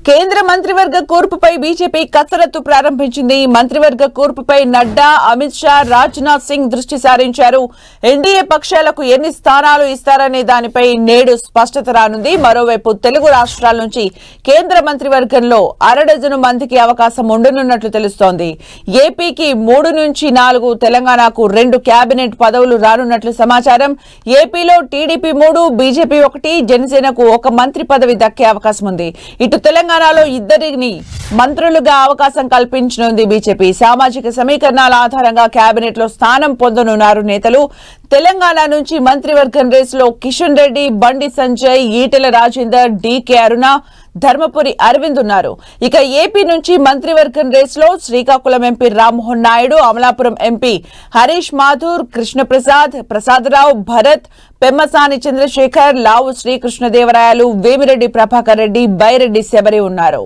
కేంద్ర మంత్రివర్గ కూర్పుపై బీజేపీ కసరత్తు ప్రారంభించింది. మంత్రివర్గ కూర్పుపై నడ్డా, అమిత్ షా, రాజ్నాథ్ సింగ్ దృష్టి సారించారు. ఎన్డీఏ పక్షాలకు ఎన్ని స్థానాలు ఇస్తారనే దానిపై నేడు స్పష్టత రానుంది. మరోవైపు తెలుగు రాష్ట్రాల నుంచి కేంద్ర మంత్రివర్గంలో అరడజను మందికి అవకాశం ఉండనున్నట్లు తెలుస్తోంది. ఏపీకి 3 నుంచి 4, తెలంగాణకు 2 కేబినెట్ పదవులు రానున్నట్లు సమాచారం. ఏపీలో టీడీపీ 3, బీజేపీ 1, జనసేనకు 1 మంత్రి పదవి దక్కే అవకాశం ఉంది. ఇటు తెలంగాణలో 2 మంత్రులుగా అవకాశం కల్పించనుంది బీజేపీ. సామాజిక సమీకరణాల ఆధారంగా కేబినెట్ లో స్థానం పొందనున్నారు నేతలు. తెలంగాణ నుంచి మంత్రివర్గం రేసులో కిషన్ రెడ్డి, బండి సంజయ్, ఈటెల రాజేందర్, డీకే అరుణ, ధర్మపురి అరవింద్ ఉన్నారు. ఇక ఏపీ నుంచి మంత్రివర్గం రేసులో శ్రీకాకుళం ఎంపీ రామ్మోహన్ నాయుడు, అమలాపురం ఎంపీ హరీష్ మాథూర్, కృష్ణప్రసాద్, ప్రసాదరావు, భరత్, పెమ్మసాని చంద్రశేఖర్, లావు శ్రీకృష్ణదేవరాయలు, వేమిరెడ్డి ప్రభాకర్ రెడ్డి, బైరెడ్డి శబరి ఉన్నారు.